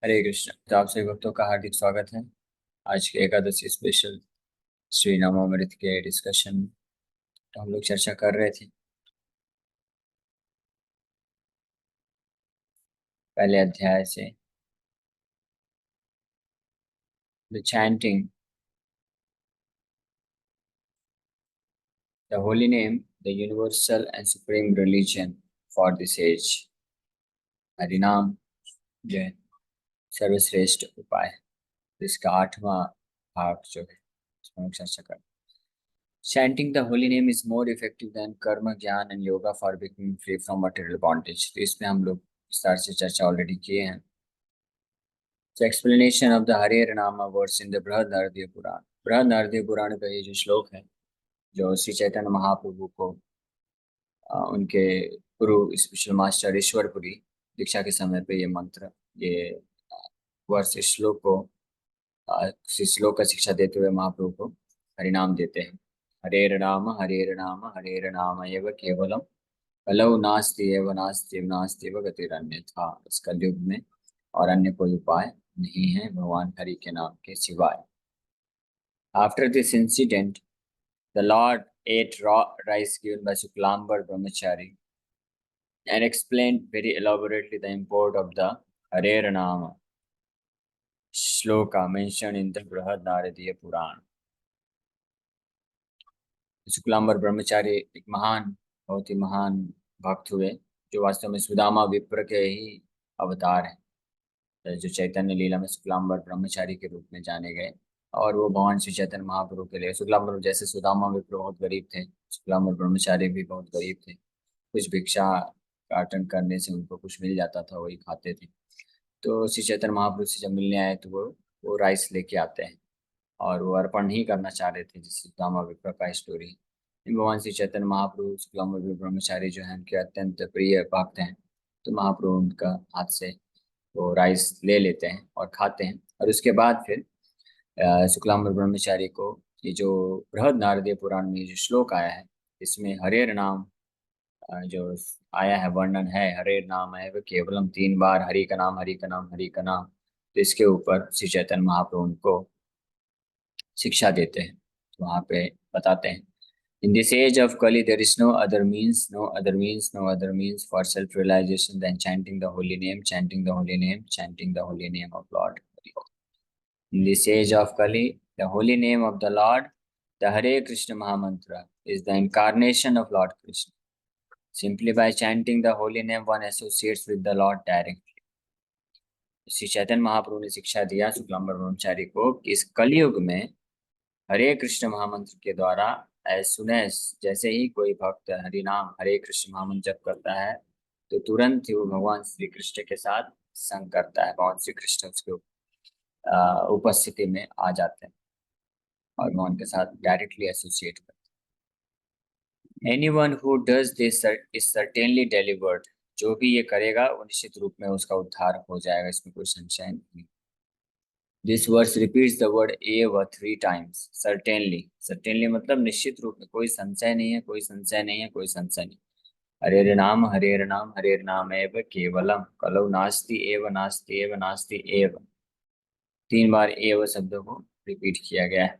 हरे कृष्ण। तो आप सभी भक्तों का हार्दिक स्वागत है। आज के एकादशी स्पेशल श्री रामामृत के डिस्कशन में तो हम लोग चर्चा कर रहे थे पहले अध्याय से। The chanting the holy name, the universal and supreme religion for this age. हरिनाम जो है सर्वश्रेष्ठ उपाय है। इसका 8वां भाग जो है इसमें हम लोग चर्चा कर। Chanting the holy name is more effective than कर्म ज्ञान and yoga for becoming free from material bondage। तो इसमें हम लोग विस्तार से चर्चा ऑलरेडी किए हैं। The explanation of the Hare Nama verse in the Brihad Naradiya Puran। बृहद नारदीय पुराण का ये जो श्लोक है जो श्री चैतन्य महाप्रभु को उनके गुरु स्पिरिचुअल मास्टर ईश्वरपुरी दीक्षा के समय पे ये मंत्र, ये वर्ष इस श्लोक को इस श्लोक का शिक्षा देते हुए महाप्रभु को हरिनाम देते हैं। हरेर नाम हरेर नाम एव केवलम कलौ नास्ति एव नास्ति एव गतिरन्यथा। इस कलयुग में और अन्य कोई उपाय नहीं है भगवान हरि के नाम के सिवाय। After this incident, the Lord ate raw rice given by Suklambar Brahmachari and explained very elaborately the import of the Hare Nama shloka mentioned in the Brihad Naradiya Puran। Shuklambar ब्रह्मचारी एक बहुत ही महान भक्त हुए जो वास्तव में सुदामा विप्र के ही अवतार हैं, जो चैतन्य लीला में शुक्लांबर ब्रह्मचारी के रूप में जाने गए। और वो भगवान श्री चैतन्य महाप्रभु के लिए, शुक्लांबर जैसे सुदामा विप्र बहुत गरीब थे, शुक्लांबर ब्रह्मचारी भी बहुत गरीब थे। कुछ भिक्षा काटन करने से उनको कुछ मिल जाता था, वही खाते थे। तो श्री चैतन्य महाप्रभु से जब मिलने आए तो वो राइस लेके आते हैं और वो अर्पण नहीं करना चाह रहे थे, जिससे सुदामा विप्र का स्टोरी। भगवान श्री चैतन्य महाप्रभु शुक्लांबर ब्रह्मचारी जो है उनके अत्यंत प्रिय भक्त हैं। तो महाप्रभु उनका हाथ से वो राइस ले लेते हैं और खाते हैं। और उसके बाद फिर शुक्लांबर ब्रह्मचारी को ये जो बृहद नारदीय पुराण में ये जो श्लोक आया है, इसमें हरेर नाम जो आया है, वर्णन है हरेर नाम है वो केवलम 3 बार हरि का नाम हरि का नाम हरि का नाम। तो इसके ऊपर श्री चैतन्य महाप्रभु उनको शिक्षा देते हैं। तो वहाँ पे बताते हैं, In this age of Kali, there is no other means for self-realization than chanting the holy name, chanting the holy name, chanting the holy name of Lord Hari। In this age of Kali, the holy name of the Lord, the Hare Krishna Mahamantra, is the incarnation of Lord Krishna। Simply by chanting the holy name, one associates with the Lord directly। Shri Chaitanya Mahaprabhu ने शिक्षा दिया शुक्लांबर ब्रह्मचारी को कि इस कलयुग में हरे कृष्ण महामंत्र के द्वारा सुने जैसे ही कोई भक्त हरिनाम हरे कृष्ण महामंत्र जप करता है तो तुरंत ही वो भगवान श्री कृष्ण के साथ संग करता है। भगवान श्री कृष्ण उसके उपस्थिति में आ जाते हैं और भगवान के साथ डायरेक्टली एसोसिएट करते हैं। Anyone who does this is certainly delivered. जो भी ये करेगा वो निश्चित रूप में उसका उद्धार हो जाएगा, इसमें कोई संशय नहीं। This verse repeats the word एव 3 times। सर्टेनली मतलब निश्चित रूप में, कोई संशय नहीं है, कोई संशय नहीं है, कोई संशय नहीं। हरेर नाम एव केवलम कलौ नास्ति एव नास्ति एव। 3 बार एव शब्दों को रिपीट किया गया है,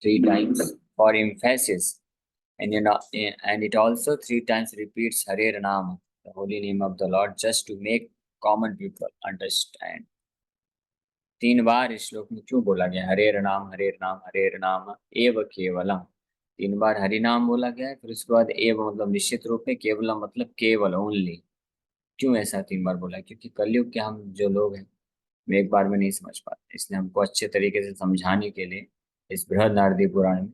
3 times for emphasis। And it also 3 times repeats Harer Nam, the holy name of the Lord, just to make common people understand। 3 बार इस श्लोक में क्यों बोला गया हरेर नाम एव केवलम। 3 बार हरि नाम बोला गया है, फिर उसके बाद एव मतलब निश्चित रूप में, केवलम मतलब केवल ओनली। क्यों ऐसा 3 बार बोला? क्योंकि कलयुग के हम जो लोग हैं हम एक बार में नहीं समझ पाते, इसलिए हमको अच्छे तरीके से समझाने के लिए इस बृहद नारदी पुराण में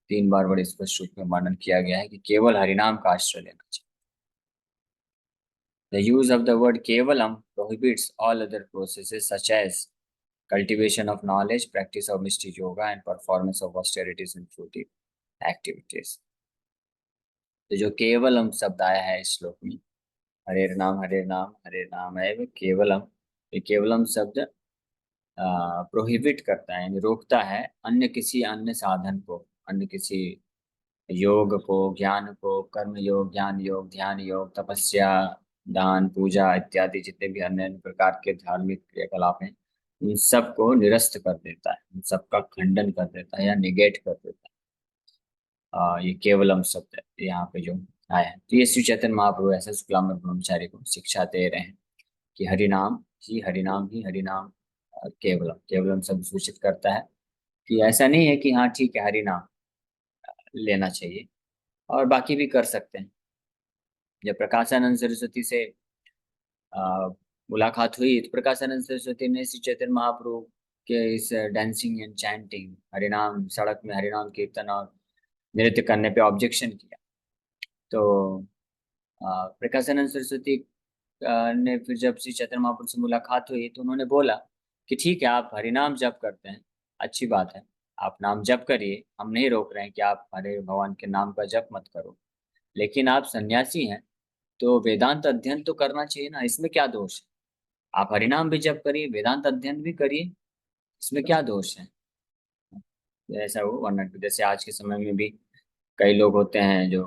3 बार बड़े स्पष्ट रूप में वर्णन किया गया है कि केवल हरिनाम का आश्रय लेना चाहिए। The use of the word kevalam prohibits all other processes such as cultivation of knowledge, practice of mystic yoga, and performance of austerities and fruitive activities। तो जो केवलम शब्द आया है इस श्लोक में, हरेर नाम है वो केवलम। ये केवलम शब्द प्रोहिबिट करता है, यानी रोकता है अन्य किसी अन्य साधन को, अन्य किसी योग को, ज्ञान को, कर्म योग, ज्ञान योग, ध्यान योग, तपस्या, दान, पूजा इत्यादि जितने भी अन्य अन्य प्रकार के धार्मिक क्रियाकलाप हैं, उन सबको निरस्त कर देता है, उन सबका खंडन कर देता है या निगेट कर देता है। ये केवलम शब्द है यहाँ पे जो आया है। तो ये श्री चैतन्य महाप्रभु ऐसा शुक्लांबर ब्रह्मचारी को शिक्षा दे रहे हैं कि हरिनाम ही हरिनाम ही हरिनाम, केवलम केवलम शब्द सूचित करता है कि ऐसा नहीं है कि हाँ ठीक है हरिनाम लेना चाहिए और बाकी भी कर सकते हैं। जब प्रकाशानंद सरस्वती से आ, मुलाकात हुई तो प्रकाशानंद सरस्वती ने श्री चैतन्य महाप्रभु के इस डांसिंग एंड चैंटिंग, हरिनाम सड़क में हरिनाम कीर्तन और नृत्य करने पे ऑब्जेक्शन किया। तो प्रकाशानंद सरस्वती ने फिर जब श्री चैतन्य महाप्रभु से मुलाकात हुई तो उन्होंने बोला कि ठीक है आप हरिनाम जप करते हैं, अच्छी बात है, आप नाम जप करिए, हम नहीं रोक रहे हैं कि आप हरे भगवान के नाम का जप मत करो, लेकिन आप सन्यासी हैं तो वेदांत अध्ययन तो करना चाहिए ना, इसमें क्या दोष है? आप हरिनाम भी जप करिए, वेदांत अध्ययन भी करिए, इसमें क्या दोष है? ऐसा वो वर्णन, जैसे आज के समय में भी कई लोग होते हैं जो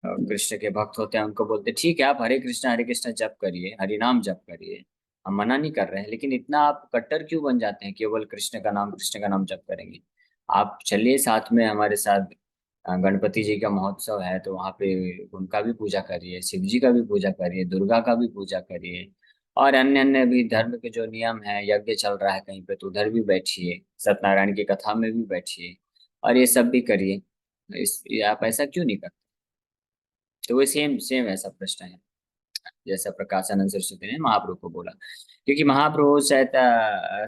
कृष्ण के भक्त होते हैं, उनको बोलते ठीक है आप हरे कृष्णा जप करिए, हरि नाम जप करिए, हम मना नहीं कर रहे हैं, लेकिन इतना आप कट्टर क्यों बन जाते हैं, केवल कृष्ण का नाम जप करेंगे? आप चलिए साथ में हमारे साथ गणपति जी का महोत्सव है तो वहाँ पे उनका भी पूजा करिए, शिव जी का भी पूजा करिए, दुर्गा का भी पूजा करिए, और अन्य अन्य भी धर्म के जो नियम है, यज्ञ चल रहा है कहीं पे तो उधर भी बैठिए, सत्यनारायण की कथा में भी बैठिए और ये सब भी करिए। ये आप ऐसा क्यों नहीं करते? तो वो सेम सेम ऐसा प्रश्न है जैसा प्रकाशानंद सरस्वती ने महाप्रभु को बोला, क्योंकि महाप्रभु शायद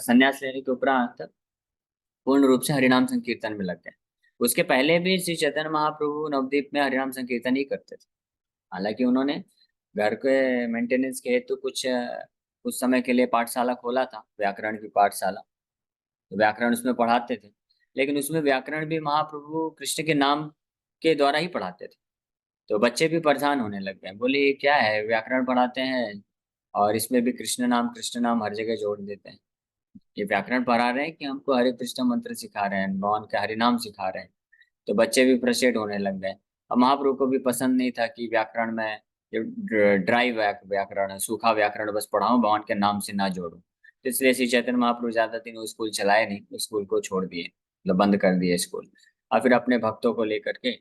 संन्यास लेने के उपरांत पूर्ण रूप से हरिनाम संकीर्तन में लग गए। उसके पहले भी श्री चैतन्य महाप्रभु नवद्वीप में हरिनाम संकीर्तन ही करते थे। हालांकि उन्होंने घर के मेंटेनेंस के हेतु कुछ समय के लिए पाठशाला खोला था, व्याकरण की पाठशाला, तो व्याकरण उसमें पढ़ाते थे, लेकिन उसमें व्याकरण भी महाप्रभु कृष्ण के नाम के द्वारा ही पढ़ाते थे। तो बच्चे भी परेशान होने लग गए, बोले ये क्या है, व्याकरण पढ़ाते हैं और इसमें भी कृष्ण नाम हर जगह जोड़ देते हैं, ये व्याकरण पढ़ा रहे हैं कि हमको हरे कृष्ण मंत्र सिखा रहे हैं, भगवान का हरि नाम सिखा रहे हैं? तो बच्चे भी फ्रस्ट्रेट होने लग गए। अब महाप्रभु को भी पसंद नहीं था कि व्याकरण में ये ड्राई व्याकरण है, सूखा व्याकरण बस पढ़ाऊं, भगवान के नाम से ना जोड़ूं। तो इसलिए श्री चैतन्य महाप्रभु ज्यादा दिन वो स्कूल चलाए नहीं, उस स्कूल को छोड़ दिए, मतलब बंद कर दिए स्कूल। और फिर अपने भक्तों को लेकर के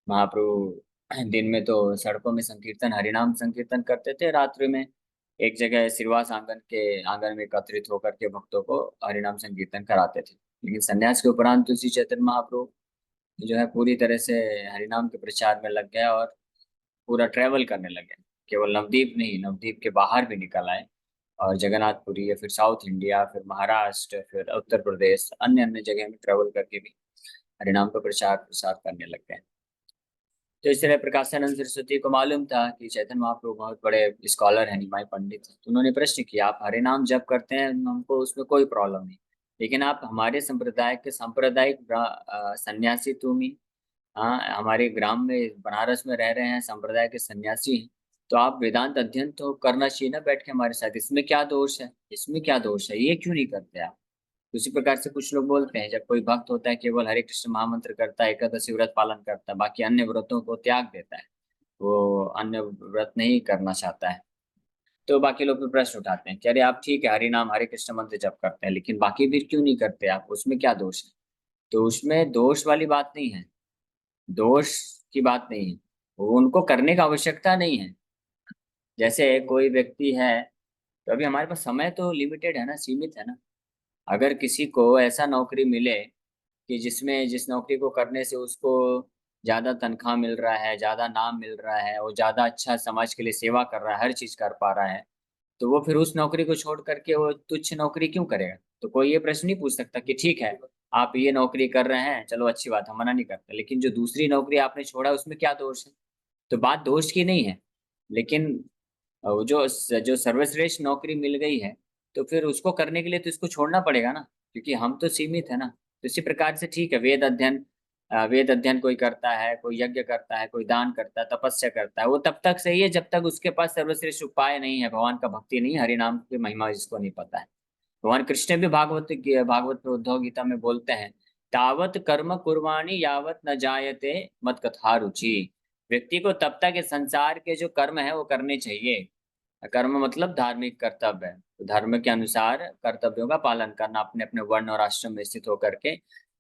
महाप्रभु दिन में तो सड़कों में संकीर्तन, हरिनाम संकीर्तन करते थे, रात्रि में एक जगह सिरवास आंगन में एकत्रित होकर के भक्तों को हरिनाम संकीर्तन कराते थे। लेकिन संन्यास के उपरांत तो श्री चैतन्य महाप्रभु जो है पूरी तरह से हरिनाम के प्रचार में लग गया और पूरा ट्रेवल करने लगे। केवल नवद्वीप नहीं, नवद्वीप के बाहर भी निकल आए और जगन्नाथपुरी या फिर साउथ इंडिया, फिर महाराष्ट्र, फिर उत्तर प्रदेश, अन्य अन्य जगह में ट्रेवल करके भी हरिनाम का प्रचार प्रसार करने लग गए। तो इस तरह प्रकाशानंद सरस्वती को मालूम था कि चैतन्य महाप्रभु बहुत बड़े स्कॉलर हैं, निमाई पंडित हैं, तो उन्होंने प्रश्न किया आप हरे नाम जप करते हैं, हमको उसमें कोई प्रॉब्लम नहीं, लेकिन आप हमारे संप्रदाय के सांप्रदायिक सन्यासी तुम ही, हाँ हमारे ग्राम में बनारस में रह रहे हैं, संप्रदाय के सन्यासी हैं, तो आप वेदांत अध्ययन तो करना चाहिए ना बैठ के हमारे साथ, इसमें क्या दोष है, इसमें क्या दोष है, ये क्यों नहीं करते आप? उसी प्रकार से कुछ लोग बोलते हैं जब कोई भक्त होता है केवल हरे कृष्ण महामंत्र करता है, एकादशी व्रत पालन करता है, बाकी अन्य व्रतों को त्याग देता है, वो अन्य व्रत नहीं करना चाहता है, तो बाकी लोग भी प्रश्न उठाते हैं कि अरे आप ठीक है हरि नाम हरे कृष्ण मंत्र जप करते हैं, लेकिन बाकी भी क्यों नहीं करते आप, उसमें क्या दोष है? तो उसमें दोष वाली बात नहीं है, दोष की बात नहीं है, वो उनको करने का आवश्यकता नहीं है। जैसे कोई व्यक्ति है, तो अभी हमारे पास समय तो लिमिटेड है ना, सीमित है ना। अगर किसी को ऐसा नौकरी मिले कि जिसमें जिस नौकरी को करने से उसको ज्यादा तनख्वाह मिल रहा है, ज्यादा नाम मिल रहा है, वो ज्यादा अच्छा समाज के लिए सेवा कर रहा है, हर चीज कर पा रहा है, तो वो फिर उस नौकरी को छोड़ करके वो तुच्छ नौकरी क्यों करेगा? तो कोई ये प्रश्न नहीं पूछ सकता कि ठीक है आप ये नौकरी कर रहे हैं, चलो अच्छी बात, हम मना नहीं करते, लेकिन जो दूसरी नौकरी आपने छोड़ा उसमें क्या दोष है? तो बात दोष की नहीं है, लेकिन वो जो सर्वश्रेष्ठ नौकरी मिल गई है, तो फिर उसको करने के लिए तो इसको छोड़ना पड़ेगा ना, क्योंकि हम तो सीमित है ना। तो इसी प्रकार से ठीक है, वेद अध्ययन कोई करता है, कोई यज्ञ करता है, कोई दान करता है, तपस्या करता है, वो तब तक सही है जब तक उसके पास सर्वश्रेष्ठ उपाय नहीं है, भगवान का भक्ति नहीं, हरि नाम की महिमा जिसको नहीं पता है। भगवान कृष्ण भी भागवत में उद्धव गीता में बोलते हैं, तावत कर्म कुर्वाणी यावत न जायते मत कथा रुचि। व्यक्ति को तब तक इस संसार के जो कर्म है वो करने चाहिए, कर्म मतलब धार्मिक कर्तव्य है, तो धर्म के अनुसार कर्तव्यों का पालन करना अपने अपने वर्ण और आश्रम में स्थित होकर के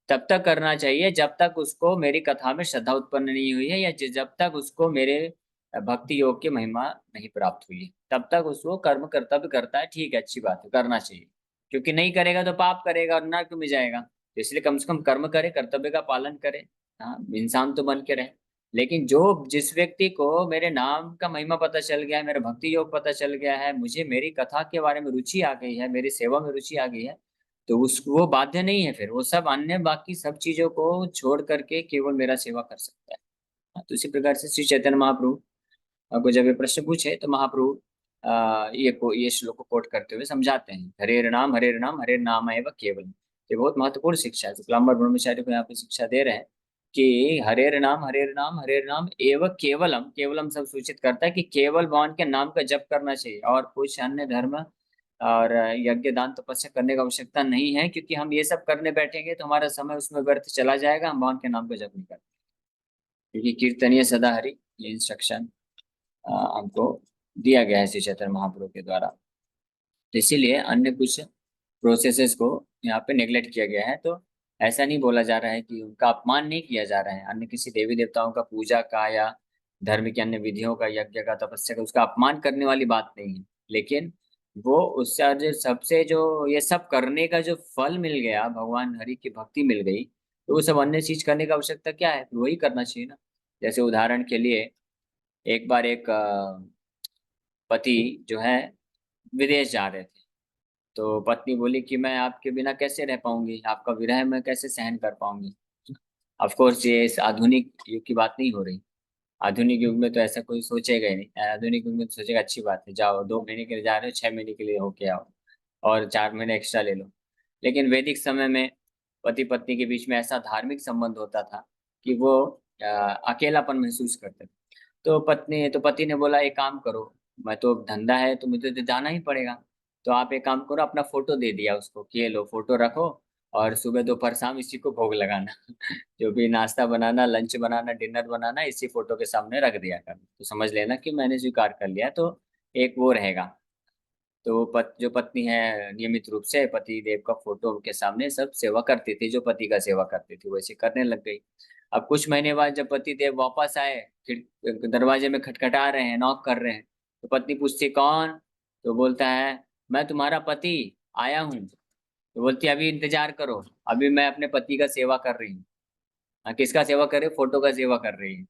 तब तक करना चाहिए जब तक उसको मेरी कथा में श्रद्धा उत्पन्न नहीं हुई है, या जब तक उसको मेरे भक्ति योग की महिमा नहीं प्राप्त हुई है, तब तक उसको कर्म कर्तव्य करता है। ठीक है, अच्छी बात है, करना चाहिए। क्योंकि नहीं करेगा तो पाप करेगा और नरक में जाएगा, तो इसलिए कम से कम कर्म करे, कर्तव्य का पालन करे। हाँ, इंसान तो बन के रहे। लेकिन जो जिस व्यक्ति को मेरे नाम का महिमा पता चल गया है, मेरा भक्ति योग पता चल गया है, मुझे मेरी कथा के बारे में रुचि आ गई है, मेरी सेवा में रुचि आ गई है, तो उस वो बाध्य नहीं है, फिर वो सब अन्य बाकी सब चीजों को छोड़ करके केवल मेरा सेवा कर सकता है। हाँ, तो इसी प्रकार से श्री चैतन्य महाप्रभु को जब ये प्रश्न पूछे तो महाप्रभु ये श्लोक को कोट करते हुए समझाते हैं, हरे नाम हरे नाम एव केवल। ये बहुत महत्वपूर्ण शिक्षा है, शुक्लांबर ब्रह्मचारी को यहाँ पे शिक्षा दे रहे हैं कि हरे नाम एव केवलम। केवलम सब सूचित करता है कि केवल भगवान के नाम का जप करना चाहिए और कुछ अन्य धर्म और यज्ञ दान तपस्या करने का आवश्यकता नहीं है, क्योंकि हम ये सब करने बैठेंगे तो हमारा समय उसमें व्यर्थ चला जाएगा, हम भगवान के नाम का जप नहीं करते। क्योंकि कीर्तनीय सदा हरि, ये इंस्ट्रक्शन हमको दिया गया है श्री चैतन्य महाप्रभु के द्वारा। तो इसीलिए अन्य कुछ प्रोसेसेस को यहाँ पे नेग्लेक्ट किया गया है। तो ऐसा नहीं बोला जा रहा है कि उनका अपमान नहीं किया जा रहा है, अन्य किसी देवी देवताओं का पूजा का या धर्म की अन्य विधियों का, यज्ञ का, तपस्या का, उसका अपमान करने वाली बात नहीं है। लेकिन वो उससे जो सबसे जो ये सब करने का जो फल मिल गया, भगवान हरि की भक्ति मिल गई, तो वो सब अन्य चीज करने की आवश्यकता क्या है, तो वही करना चाहिए ना। जैसे उदाहरण के लिए एक बार एक पति जो है विदेश जा रहे थे, तो पत्नी बोली कि मैं आपके बिना कैसे रह पाऊंगी, आपका विरह मैं कैसे सहन कर पाऊंगी। ऑफ कोर्स ये इस आधुनिक युग की बात नहीं हो रही। आधुनिक युग में तो ऐसा कोई सोचेगा ही नहीं। आधुनिक युग में तो सोचेगा अच्छी बात है, जाओ 2 महीने के लिए जा रहे हो, 6 महीने के लिए होके आओ और 4 महीने एक्स्ट्रा ले लो। लेकिन वैदिक समय में पति पत्नी के बीच में ऐसा धार्मिक संबंध होता था कि वो अकेलापन महसूस करते थे। तो पति ने बोला एक काम करो, मैं तो धंधा है तो मुझे तो जाना ही पड़ेगा, तो आप एक काम करो, अपना फोटो दे दिया उसको कि ये लो फोटो रखो और सुबह दोपहर शाम इसी को भोग लगाना। जो भी नाश्ता बनाना, लंच बनाना, डिनर बनाना, इसी फोटो के सामने रख दिया कर, तो समझ लेना कि मैंने स्वीकार कर लिया। तो एक वो रहेगा। तो जो पत्नी है नियमित रूप से पति देव का फोटो के सामने सब सेवा करती थी, जो पति का सेवा करती थी वैसे करने लग गई। अब कुछ महीने बाद जब पति देव वापस आए, फिर दरवाजे में खटखटा रहे हैं, नॉक कर रहे हैं, तो पत्नी पूछती कौन, तो बोलता है मैं तुम्हारा पति आया हूँ। तो बोलती अभी इंतजार करो, अभी मैं अपने पति का सेवा कर रही हूँ। हाँ, किसका सेवा कर रही है, फोटो का सेवा कर रही है।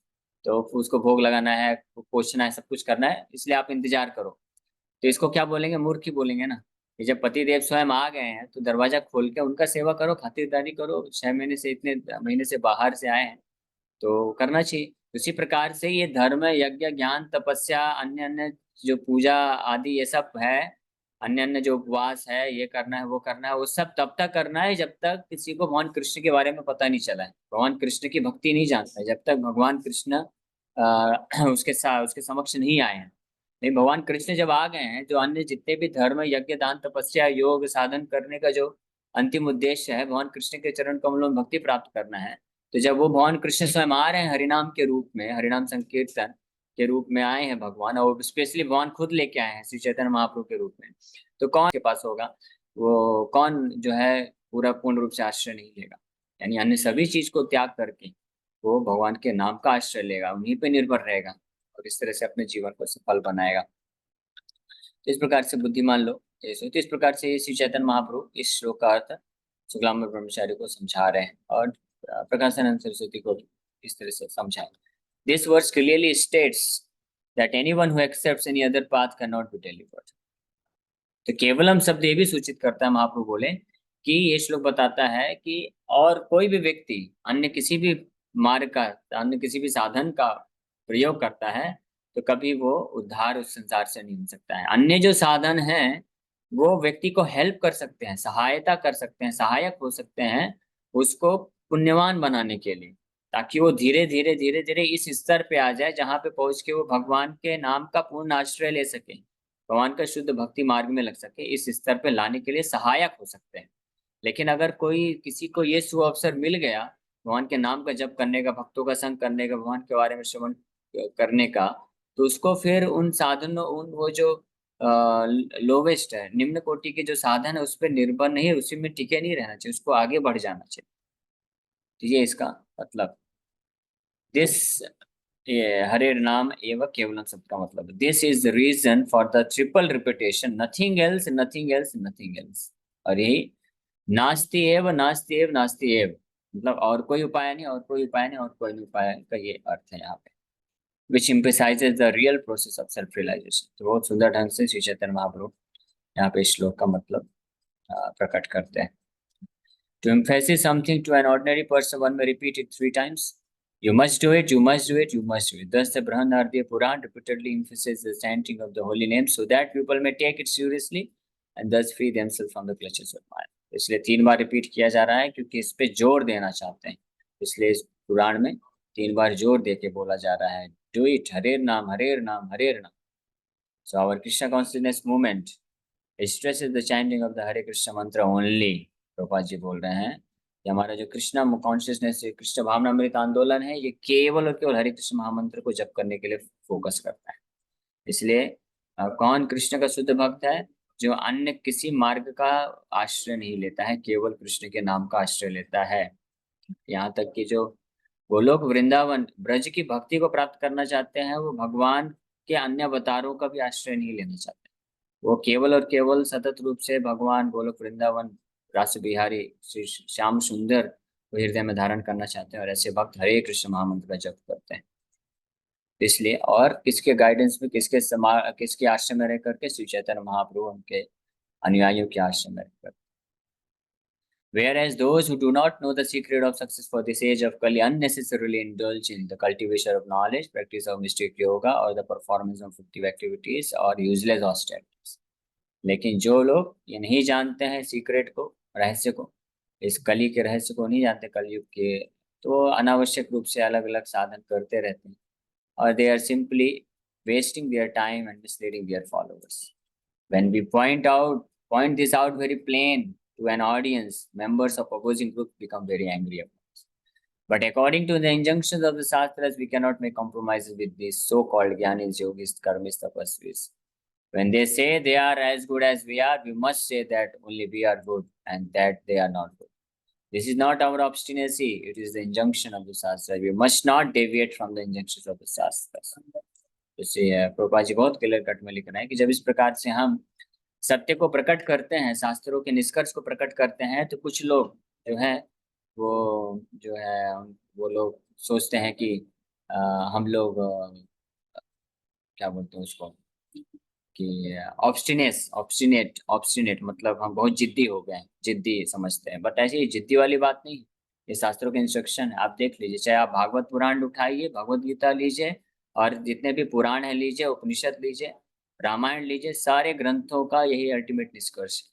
तो उसको भोग लगाना है, पोछना है, सब कुछ करना है, इसलिए आप इंतजार करो। तो इसको क्या बोलेंगे, मूर्ख ही बोलेंगे ना। कि जब पति देव स्वयं आ गए हैं तो दरवाजा खोल के उनका सेवा करो, खातिरदारी करो, 6 महीने से, इतने महीने से बाहर से आए हैं तो करना चाहिए। उसी प्रकार से ये धर्म, यज्ञ, ज्ञान, तपस्या, अन्य अन्य जो पूजा आदि ये सब है, अन्य अन्य जो उपवास है, ये करना है वो करना है, वो सब तब तक करना है जब तक किसी को भगवान कृष्ण के बारे में पता नहीं चला है, भगवान कृष्ण की भक्ति नहीं जानता है, जब तक भगवान कृष्ण उसके साथ उसके समक्ष नहीं आए हैं। नहीं, भगवान कृष्ण जब आ गए हैं, जो अन्य जितने भी धर्म, यज्ञ, दान, तपस्या, योग साधन करने का जो अंतिम उद्देश्य है, भगवान कृष्ण के चरण कमलों में भक्ति प्राप्त करना है, तो जब वो भगवान कृष्ण स्वयं आ रहे हैं हरिनाम के रूप में, हरिनाम संकीर्तन के रूप में आए हैं भगवान, और स्पेशली भगवान खुद लेके आए हैं श्री चैतन्य महाप्रभु के रूप में, तो कौन के पास होगा, वो कौन जो है पूरा पूर्ण रूप से आश्रय नहीं लेगा, यानी अन्य सभी चीज को त्याग करके वो भगवान के नाम का आश्रय लेगा, उन्हीं पे निर्भर रहेगा और इस तरह से अपने जीवन को सफल बनाएगा। तो इस प्रकार से बुद्धिमान लोग तो इस प्रकार से श्री चैतन्य महाप्रभु इस श्लोक का अर्थ शुक्लांबर ब्रह्मचारी को समझा रहे हैं और प्रकाशानंद सरस्वती को भी इस तरह से समझाए। This verse clearly states that anyone who accepts any other path can not be delivered. तो केवलम शब्द ये भी सूचित करता है, महाप्रभु बोले कि ये श्लोक बताता है कि और कोई भी व्यक्ति अन्य किसी भी मार्ग का, अन्य किसी भी साधन का प्रयोग करता है तो कभी वो उद्धार उस संसार से नहीं हो सकता है। अन्य जो साधन हैं वो व्यक्ति को हेल्प कर सकते हैं, सहायता कर सकते हैं, सहायक हो सकते हैं उसको पुण्यवान बनाने के लिए, ताकि वो धीरे धीरे इस स्तर पे आ जाए जहाँ पे पहुंच के वो भगवान के नाम का पूर्ण आश्रय ले सके, भगवान का शुद्ध भक्ति मार्ग में लग सके, इस स्तर पे लाने के लिए सहायक हो सकते हैं। लेकिन अगर कोई किसी को ये सुअवसर मिल गया भगवान के नाम का जप करने का, भक्तों का संग करने का, भगवान के बारे में श्रवण करने का, तो उसको फिर उन साधनों, उन वो जो लोवेस्ट है, निम्न कोटि के जो साधन है उस पर निर्भर नहीं है, उसी में टिके नहीं रहना चाहिए, उसको आगे बढ़ जाना चाहिए। तो ये इसका मतलब, दिस, ये हरे नाम एवं केवलम शब्द का मतलब, this is the reason for the triple repetition, nothing else, nothing else, nothing else. और यही नास्ति एव, नास्ति एव, नास्ति एव, मतलब और कोई उपाय नहीं, और कोई उपाय नहीं, और कोई नहीं उपाय का ये अर्थ है यहाँ पे, which emphasizes the real process of self realization. तो बहुत सुंदर ढंग से श्री चैतन्य महाप्रभु यहाँ पे श्लोक का मतलब प्रकट करते हैं। To emphasize something to an ordinary person, one may repeat it 3 times. You must do it, you must do it, you must do it. Thus, the Brihadarthya Puran repeatedly emphasizes the chanting of the holy name so that people may take it seriously and thus free themselves from the clutches of Maya. इसलिए 3 बार repeat किया जा रहा है क्योंकि इस पे जोर देना चाहते हैं, इसलिए इस पुराण में 3 बार जोर दे के बोला जा रहा है, डू इट, हरेर नाम, हरेर नाम, हरेर नाम। So our Krishna consciousness movement stresses the chanting of the Hare Krishna mantra only। Prabhupada ji बोल रहे हैं कि हमारा जो कृष्णा कॉन्शियसनेस, कृष्ण भावनामृत आंदोलन है, ये केवल और केवल हरे कृष्ण महामंत्र को जप करने के लिए फोकस करता है। इसलिए कौन कृष्ण का शुद्ध भक्त है? जो अन्य किसी मार्ग का आश्रय नहीं लेता है, केवल कृष्ण के नाम का आश्रय लेता है। यहाँ तक कि जो गोलोक वृंदावन ब्रज की भक्ति को प्राप्त करना चाहते हैं, वो भगवान के अन्य अवतारों का भी आश्रय नहीं लेना चाहते। वो केवल और केवल सतत रूप से भगवान गोलोक वृंदावन रास बिहारी श्री श्याम सुंदर को हृदय में धारण करना चाहते हैं, और ऐसे भक्त हरे कृष्ण महामंत्र का जप करते हैं। इसलिए और किसके गाइडेंस में, किसके आश्रय में रह करके? श्री चैतन्य महाप्रभु उनके अनुयायियों के आश्रय में रहकर। Whereas those who do not know the secret of success for this age of Kali unnecessarily indulge in the cultivation of knowledge, practice of mystic yoga, or the performance of fictive activities or useless austerities। लेकिन जो लोग ये नहीं जानते हैं secret को, रहस्य को, इस कली के रहस्य को नहीं जानते, कलयुग के, तो वो अनावश्यक रूप से अलग अलग साधन करते रहते हैं, और they are simply wasting their time and misleading their followers. When we point this out very plain to an audience, members of opposing group become very angry about us. But according to the injunctions of the Shastras, we cannot make compromises with these so-called Gyanis, Yogis, Karmis, Tapasvis. When they say they are as good as we are, we must say that only we are good and that they are not good. This is not our obstinacy, it is the injunction of the Shastras. We must not deviate from the injunctions of the Shastras. इसलिए प्रभुपाद जी बहुत clear cut में लिख रहे हैं कि जब इस प्रकार से हम सत्य को प्रकट करते हैं, शास्त्रों के निष्कर्ष को प्रकट करते हैं, तो कुछ लोग जो है वो जो है वो लोग सोचते हैं कि अ, हम लोग क्या बोलते हैं उसको, कि ऑब्स्टिनेट मतलब हम बहुत जिद्दी हो गए हैं, जिद्दी समझते हैं। बट ऐसी जिद्दी वाली बात नहीं, ये शास्त्रों के इंस्ट्रक्शन है। आप देख लीजिए, चाहे आप भागवत पुराण उठाइए, भगवत गीता लीजिए, और जितने भी पुराण है लीजिए, उपनिषद लीजिए, रामायण लीजिए, सारे ग्रंथों का यही अल्टीमेट निष्कर्ष है,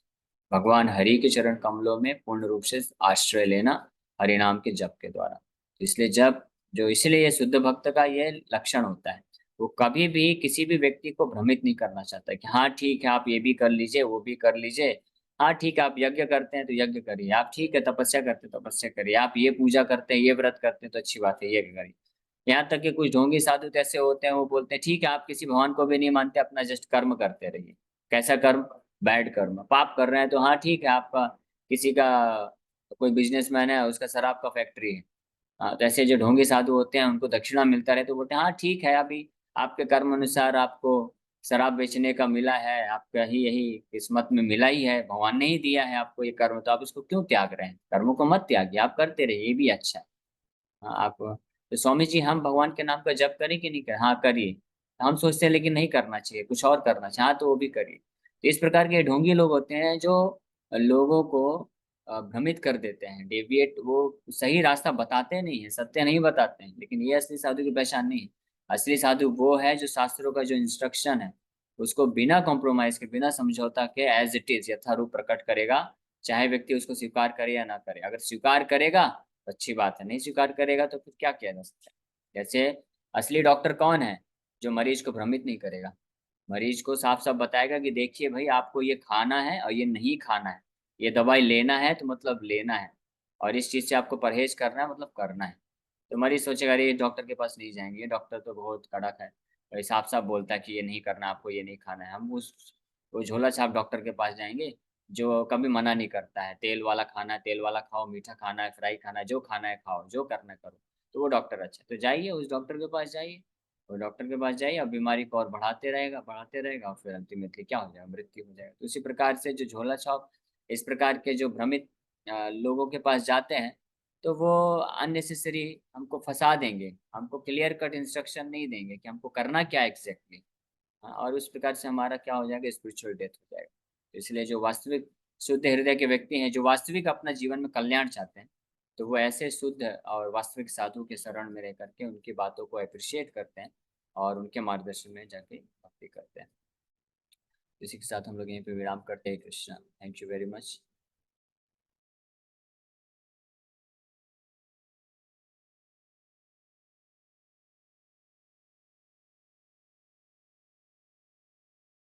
भगवान हरि के चरण कमलों में पूर्ण रूप से आश्रय लेना, हरि नाम के जप के द्वारा। इसलिए जब जो इसलिए ये शुद्ध भक्त का ये लक्षण होता है, वो कभी भी किसी भी व्यक्ति को भ्रमित नहीं करना चाहता कि हाँ ठीक है आप ये भी कर लीजिए, वो भी कर लीजिए, हाँ ठीक है आप यज्ञ करते हैं तो यज्ञ करिए, आप ठीक है तपस्या करते हैं तपस्या करिए, आप ये पूजा करते हैं, ये व्रत करते हैं तो अच्छी बात है, ये करिए। यहाँ तक कि कुछ ढोंगी साधु तो ऐसे होते हैं, वो बोलते हैं ठीक है आप किसी भगवान को भी नहीं मानते, अपना जस्ट कर्म करते रहिए। कैसा कर्म? बैड कर्म, पाप कर रहे हैं तो हाँ ठीक है, आपका किसी का कोई बिजनेसमैन है, उसका शराब का फैक्ट्री है, हाँ, तो ऐसे जो ढोंगी साधु होते हैं उनको दक्षिणा मिलता रहे तो बोलते हैं हाँ ठीक है, अभी आपके कर्म अनुसार आपको शराब बेचने का मिला है, आपका ही यही किस्मत में मिला ही है, भगवान ने ही दिया है आपको ये कर्म, तो आप इसको क्यों त्याग रहे हैं? कर्मों को मत त्यागिए, आप करते रहिए, ये भी अच्छा है। हाँ, आप तो स्वामी जी हम भगवान के नाम का जप करें कि नहीं करें? हाँ करिए। हम सोचते हैं लेकिन नहीं करना चाहिए, कुछ और करना चाहिए, हाँ तो वो भी करिए। तो इस प्रकार के ढोंगी लोग होते हैं जो लोगों को भ्रमित कर देते हैं, डेविएट, वो सही रास्ता बताते नहीं है, सत्य नहीं बताते हैं, लेकिन ये असली साधु की पहचान नहीं है। असली साधु वो है जो शास्त्रों का जो इंस्ट्रक्शन है उसको बिना कॉम्प्रोमाइज के, बिना समझौता के एज इट इज यथारूप प्रकट करेगा, चाहे व्यक्ति उसको स्वीकार करे या ना करे। अगर स्वीकार करेगा तो अच्छी बात है, नहीं स्वीकार करेगा तो फिर क्या किया जा सकता है? जैसे असली डॉक्टर कौन है? जो मरीज को भ्रमित नहीं करेगा, मरीज को साफ साफ बताएगा कि देखिए भाई आपको ये खाना है और ये नहीं खाना है, ये दवाई लेना है तो मतलब लेना है, और इस चीज से आपको परहेज करना है मतलब करना है। तो मरीज सोचेगा अरे डॉक्टर के पास नहीं जाएंगे, डॉक्टर तो बहुत कड़क है, साफ साफ बोलता है कि ये नहीं करना, आपको ये नहीं खाना है। हम उस वो झोला छाप डॉक्टर के पास जाएंगे जो कभी मना नहीं करता है, तेल वाला खाना है तेल वाला खाओ, मीठा खाना है फ्राई खाना है, जो खाना है खाओ, जो करना है करो। तो वो डॉक्टर अच्छा, तो जाइए उस डॉक्टर के पास जाइए। वो डॉक्टर के पास जाइए, और बीमारी को और बढ़ाते रहेगा, और फिर अल्टीमेटली क्या हो जाएगा, मृत्यु हो जाएगा। तो इसी प्रकार से जो झोला छाप इस प्रकार के जो भ्रमित लोगों के पास जाते हैं, तो वो अननेसेसरी हमको फँसा देंगे, हमको क्लियर कट इंस्ट्रक्शन नहीं देंगे कि हमको करना क्या है एग्ज़ैक्टली। हाँ, और उस प्रकार से हमारा क्या हो जाएगा, स्पिरिचुअल डेथ हो जाएगा। तो इसलिए जो वास्तविक शुद्ध हृदय के व्यक्ति हैं, जो वास्तविक अपना जीवन में कल्याण चाहते हैं, तो वो ऐसे शुद्ध और वास्तविक साधु के शरण में रह करके उनकी बातों को एप्रिशिएट करते हैं और उनके मार्गदर्शन में जाके भक्ति करते हैं। इसी के साथ हम लोग यहीं पे विराम करते हैं। Krishna, thank you very much.